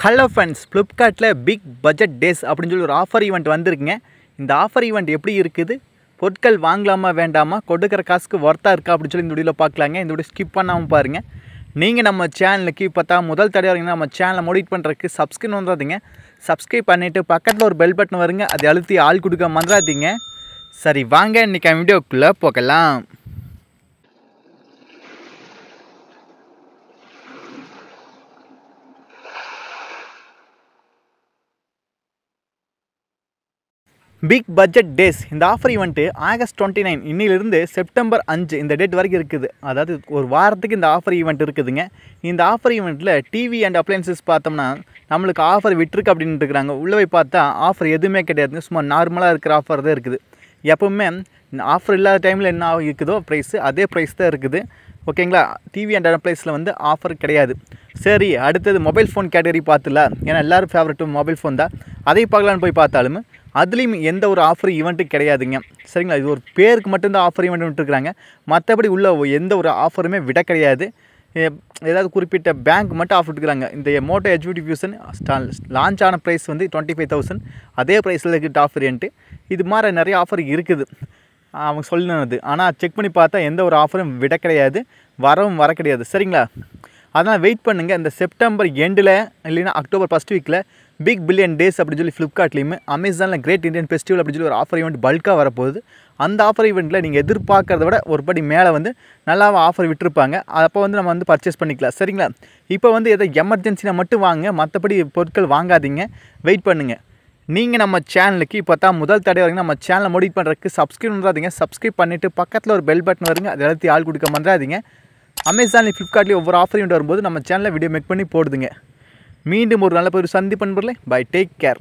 Hello friends, ஃப்ளிப்கார்ட்டில் big budget days அப்படின்னு சொல்லி ஒரு ஆஃபர் ஈவெண்ட் வந்திருக்குங்க. இந்த ஆஃபர் ஈவெண்ட் எப்படி இருக்குது, பொருட்கள் வாங்கலாமா வேண்டாமா, கொடுக்குற காசுக்கு ஒர்த்தாக இருக்கா அப்படின்னு சொல்லி இந்த வீடியோவில் பார்க்கலாங்க. இந்த வீடியோ ஸ்கிப் பண்ணாமல் பாருங்கள். நீங்கள் நம்ம சேனலுக்கு இப்போ தான் முதல் தடவை வரீங்கன்னா நம்ம சேனலை மோடிட் பண்ணுறதுக்கு சப்ஸ்கிரைப் வந்துடாதீங்க. சப்ஸ்கிரைப் பண்ணிவிட்டு பக்கத்தில் ஒரு பெல் பட்டன் வருங்க, அதை அழுத்தி ஆள் கொடுக்க மறந்துடாதீங்க. சரி வாங்க, இன்றைக்கி வீடியோக்குள்ளே போகலாம். பிக் பட்ஜெட் டேஸ் இந்த ஆஃபர் ஈவெண்ட்டு ஆகஸ்ட் 29 இன்னிலிருந்து செப்டம்பர் 5 இந்த டேட் வரைக்கும் இருக்குது. அதாவது ஒரு வாரத்துக்கு இந்த ஆஃபர் ஈவெண்ட் இருக்குதுங்க. இந்த ஆஃபர் ஈவெண்ட்டில் டிவி அண்ட் அப்ளையன்சஸ் பார்த்தோம்னா நம்மளுக்கு ஆஃபர் விட்டுருக்கு அப்படின்னு இருக்கிறாங்க. உள்ளே போய் பார்த்தா ஆஃபர் எதுவுமே கிடையாதுங்க. சும்மா நார்மலாக இருக்கிற ஆஃபர் தான் இருக்குது. எப்போவுமே ஆஃபர் இல்லாத டைமில் என்ன இருக்குதோ ப்ரைஸு அதே ப்ரைஸ் தான் இருக்குது. ஓகேங்களா? டிவி அண்ட் அப்ளையன்ஸில் வந்து ஆஃபர் கிடையாது. சரி, அடுத்தது மொபைல் ஃபோன் கேட்டகரி பார்த்துல, ஏன்னா எல்லோரும் ஃபேவரட்டும் மொபைல் ஃபோன் தான். அதை பார்க்கலான்னு போய் பார்த்தாலும் அதுலேயும் எந்த ஒரு ஆஃபர் ஈவெண்ட்டும் கிடையாதுங்க. சரிங்களா? இது ஒரு பேருக்கு மட்டும்தான் ஆஃபர் ஈவெண்ட் விட்டுருக்குறாங்க. மற்றபடி உள்ள எந்த ஒரு ஆஃபருமே விட கிடையாது. ஏதாவது குறிப்பிட்ட பேங்க் மட்டும் ஆஃபர் விட்டுருக்குறாங்க. இந்த மோட்டோ HVT ஃபியூஷன் லான்ச் ஆன ப்ரைஸ் வந்து 25,000, அதே ப்ரைஸில் இருக்குது ஆஃபர் என்ட்டு. இது மாதிரி நிறைய ஆஃபர் இருக்குது அவங்க சொல்லினது. ஆனால் செக் பண்ணி பார்த்தா எந்த ஒரு ஆஃபரும் விட கிடையாது, வர கிடையாது. சரிங்களா? அதனால் வெயிட் பண்ணுங்கள். இந்த செப்டம்பர் எண்டில் இல்லைன்னா அக்டோபர் ஃபஸ்ட் வீக்கில் பிக் பில்லியன் டேஸ் அப்படின்னு சொல்லி ஃப்ளிப்கார்ட்லேயுமே அமேசானில் கிரேட் இண்டியன் ஃபெஸ்டிவல் அப்படின்னு சொல்லி ஒரு ஆஃபர் ஈவெண்ட் பல்காக வரப்போகுது. அந்த ஆஃபர் ஈவெண்ட்டில் நீங்கள் எதிர்பார்க்கறத விட ஒரு படி மேலே வந்து நல்லாவே ஆஃபர் விட்டுருப்பாங்க. அப்போ வந்து நம்ம வந்து பர்ச்சேஸ் பண்ணிக்கலாம். சரிங்களா? இப்போ வந்து எதை எமர்ஜென்சினா மட்டும் வாங்க, மற்றபடி பொருட்கள் வாங்காதீங்க. வெயிட் பண்ணுங்கள். நீங்கள் நம்ம சேனலுக்கு இப்போ தான் முதல் தடவை வரீங்க, நம்ம சேனலை மோடிட் பண்ணுறதுக்கு சப்ஸ்கிரைப் பண்ணுறாதீங்க. சப்ஸ்கிரைப் பண்ணிவிட்டு பக்கத்தில் ஒரு பெல் பட்டன் வருங்க, அதை எல்லாத்தையும் ஆள் கொடுக்க மறந்துடாதீங்க. அமேசான்லேயும் ஃப்ளிப்கார்ட்லேயும் ஒவ்வொரு ஆஃபர் ஈவெண்ட் வரும்போது நம்ம சேனலில் வீடியோ மேக் பண்ணி போடுதுங்க. மீண்டும் ஒரு நல்ல ஒரு சந்திப்பு நண்பர்களே. Bye, take care.